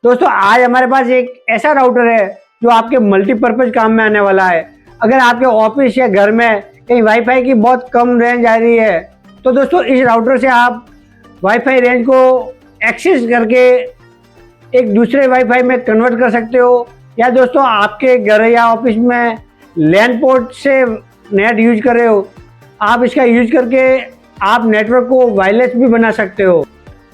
दोस्तों आज हमारे पास एक ऐसा राउटर है जो आपके मल्टीपर्पज काम में आने वाला है। अगर आपके ऑफिस या घर में कहीं वाईफाई की बहुत कम रेंज आ रही है तो दोस्तों इस राउटर से आप वाईफाई रेंज को एक्सेस करके एक दूसरे वाईफाई में कन्वर्ट कर सकते हो। या दोस्तों आपके घर या ऑफिस में लैन पोर्ट से नेट यूज कर रहे हो, आप इसका यूज करके आप नेटवर्क को वायरलेस भी बना सकते हो।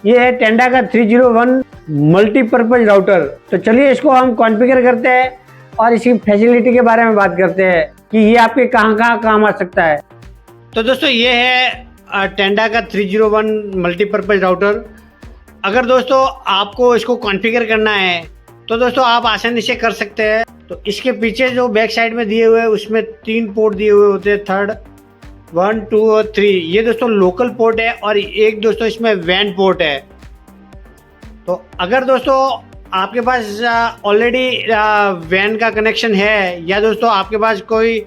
ये है टेंडा का 301 मल्टीपर्पज राउटर। तो चलिए इसको हम कॉन्फ़िगर करते हैं और इसकी फैसिलिटी के बारे में बात करते हैं कि ये आपके कहाँ कहाँ काम आ सकता है। तो दोस्तों ये है टेंडा का 301 मल्टीपर्पज राउटर। अगर दोस्तों आपको इसको कॉन्फ़िगर करना है तो दोस्तों आप आसानी से कर सकते हैं। तो इसके पीछे जो बैक साइड में दिए हुए हैं उसमें 3 पोर्ट दिए हुए होते हैं, थर्ड 1, 2 और 3। ये दोस्तों लोकल पोर्ट है और एक दोस्तों इसमें वैन पोर्ट है। तो अगर दोस्तों आपके पास ऑलरेडी वैन का कनेक्शन है या दोस्तों आपके पास कोई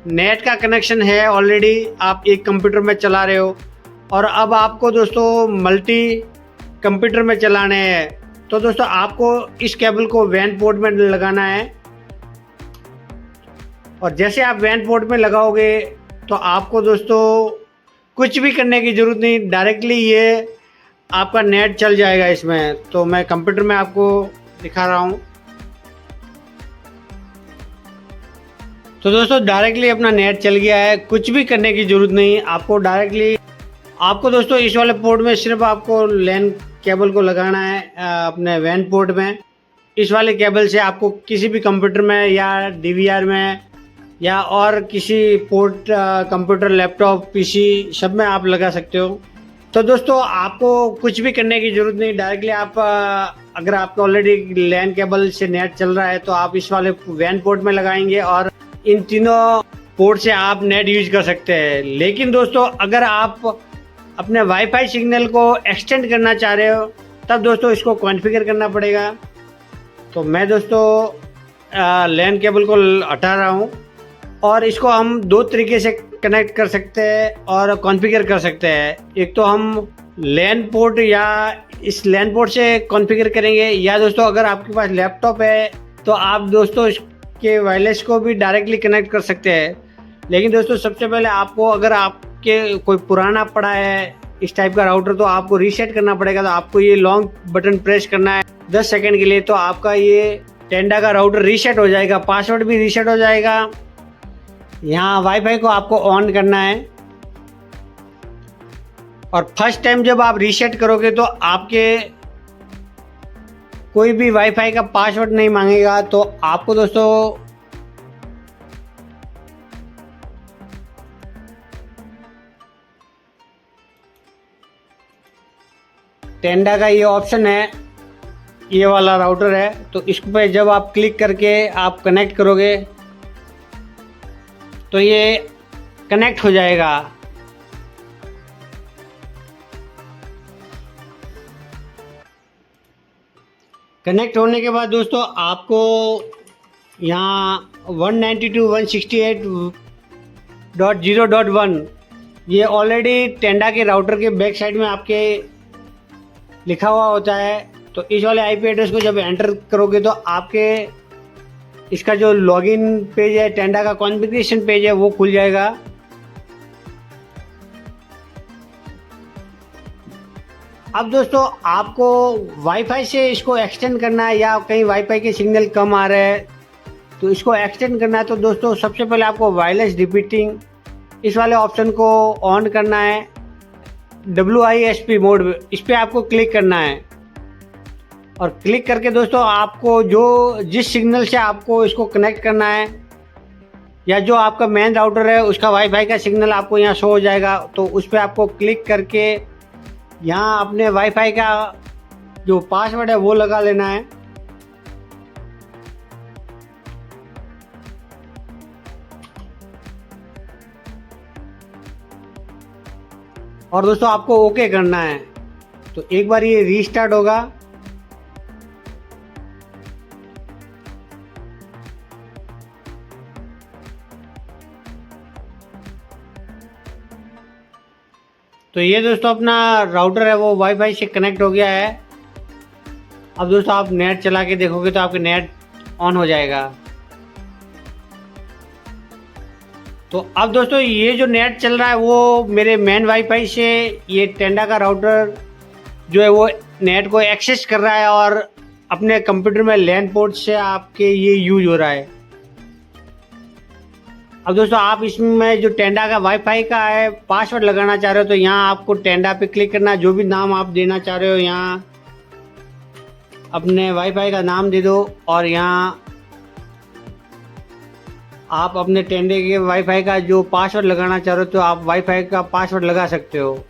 नेट का कनेक्शन है, ऑलरेडी आप एक कंप्यूटर में चला रहे हो और अब आपको दोस्तों मल्टी कंप्यूटर में चलाने हैं, तो दोस्तों आपको इस केबल को वैन पोर्ट में लगाना है। और जैसे आप वैन पोर्ट में लगाओगे तो आपको दोस्तों कुछ भी करने की ज़रूरत नहीं, डायरेक्टली ये आपका नेट चल जाएगा इसमें। तो मैं कंप्यूटर में आपको दिखा रहा हूँ। तो दोस्तों डायरेक्टली अपना नेट चल गया है, कुछ भी करने की ज़रूरत नहीं। आपको दोस्तों इस वाले पोर्ट में सिर्फ आपको लैन केबल को लगाना है अपने वैन पोर्ट में। इस वाले केबल से आपको किसी भी कंप्यूटर में या डीवीआर में या और किसी पोर्ट कंप्यूटर, लैपटॉप, पीसी सब में आप लगा सकते हो। तो दोस्तों आपको कुछ भी करने की ज़रूरत नहीं, डायरेक्टली आप अगर आपका ऑलरेडी लैन केबल से नेट चल रहा है तो आप इस वाले वैन पोर्ट में लगाएंगे और इन तीनों पोर्ट से आप नेट यूज कर सकते हैं। लेकिन दोस्तों अगर आप अपने वाईफाई सिग्नल को एक्सटेंड करना चाह रहे हो तब दोस्तों इसको कॉन्फ़िगर करना पड़ेगा। तो मैं दोस्तों लैन केबल को हटा रहा हूँ और इसको हम 2 तरीके से कनेक्ट कर सकते हैं और कॉन्फ़िगर कर सकते हैं। एक तो हम लैन पोर्ट या इस लैन पोर्ट से कॉन्फ़िगर करेंगे, या दोस्तों अगर आपके पास लैपटॉप है तो आप दोस्तों इसके वायरलेस को भी डायरेक्टली कनेक्ट कर सकते हैं। लेकिन दोस्तों सबसे पहले आपको, अगर आपके कोई पुराना पड़ा है इस टाइप का राउटर, तो आपको रीसेट करना पड़ेगा। तो आपको ये लॉन्ग बटन प्रेस करना है 10 सेकेंड के लिए, तो आपका ये टेंडा का राउटर रीसेट हो जाएगा, पासवर्ड भी रीसेट हो जाएगा। यहाँ वाईफाई को आपको ऑन करना है और फर्स्ट टाइम जब आप रीसेट करोगे तो आपके कोई भी वाईफाई का पासवर्ड नहीं मांगेगा। तो आपको दोस्तों टेंडा का ये ऑप्शन है, ये वाला राउटर है, तो इस पे जब आप क्लिक करके आप कनेक्ट करोगे तो ये कनेक्ट हो जाएगा। कनेक्ट होने के बाद दोस्तों आपको यहाँ 192.168.0.1 ये ऑलरेडी टेंडा के राउटर के बैक साइड में आपके लिखा हुआ होता है। तो इस वाले आईपी एड्रेस को जब एंटर करोगे तो आपके इसका जो लॉगिन पेज है, टेंडा का कॉन्फ़िगरेशन पेज है, वो खुल जाएगा। अब दोस्तों आपको वाईफाई से इसको एक्सटेंड करना है या कहीं वाईफाई के सिग्नल कम आ रहे हैं तो इसको एक्सटेंड करना है। तो दोस्तों सबसे पहले आपको वायरलेस रिपीटिंग इस वाले ऑप्शन को ऑन करना है, WISP मोड, इस पर आपको क्लिक करना है। और क्लिक करके दोस्तों आपको जिस सिग्नल से आपको इसको कनेक्ट करना है या जो आपका मेन राउटर है उसका वाईफाई का सिग्नल आपको यहाँ शो हो जाएगा। तो उस पर आपको क्लिक करके यहाँ अपने वाईफाई का जो पासवर्ड है वो लगा लेना है। और दोस्तों आपको ओके करना है। तो एक बार ये रीस्टार्ट होगा। तो ये दोस्तों अपना राउटर है वो वाईफाई से कनेक्ट हो गया है। अब दोस्तों आप नेट चला के देखोगे तो आपके नेट ऑन हो जाएगा। तो अब दोस्तों ये जो नेट चल रहा है वो मेरे मेन वाईफाई से ये टेंडा का राउटर जो है वो नेट को एक्सेस कर रहा है और अपने कंप्यूटर में लैन पोर्ट से आपके ये यूज हो रहा है। अब दोस्तों आप इसमें जो टेंडा का वाईफाई का है पासवर्ड लगाना चाह रहे हो तो यहाँ आपको टेंडा पे क्लिक करना, जो भी नाम आप देना चाह रहे हो यहाँ अपने वाईफाई का नाम दे दो और यहाँ आप अपने टेंडे के वाईफाई का जो पासवर्ड लगाना चाह रहे हो तो आप वाईफाई का पासवर्ड लगा सकते हो।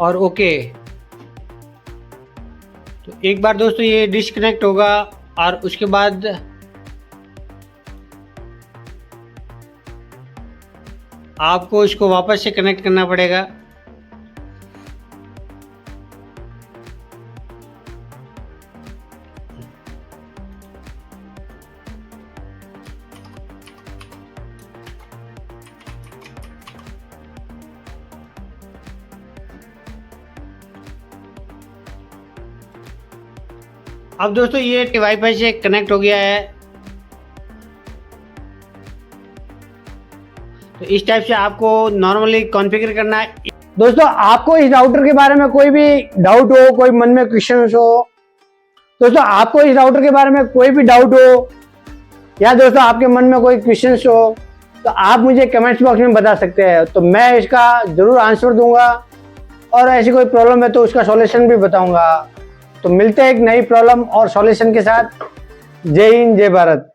और ओके, तो एक बार दोस्तों ये डिस्कनेक्ट होगा और उसके बाद आपको इसको वापस से कनेक्ट करना पड़ेगा। अब दोस्तों ये वाईफाई से कनेक्ट हो गया है। तो इस टाइप से आपको नॉर्मली कॉन्फ़िगर करना है। दोस्तों आपको इस राउटर के बारे में कोई भी डाउट हो, कोई मन में क्वेश्चन हो, दोस्तों आपको इस राउटर के बारे में कोई भी डाउट हो या दोस्तों आपके मन में कोई क्वेश्चन हो तो आप मुझे कमेंट्स बॉक्स में बता सकते हैं, तो मैं इसका जरूर आंसर दूंगा और ऐसी कोई प्रॉब्लम है तो उसका सॉल्यूशन भी बताऊंगा। तो मिलते हैं एक नई प्रॉब्लम और सॉल्यूशन के साथ। जय हिंद, जय भारत।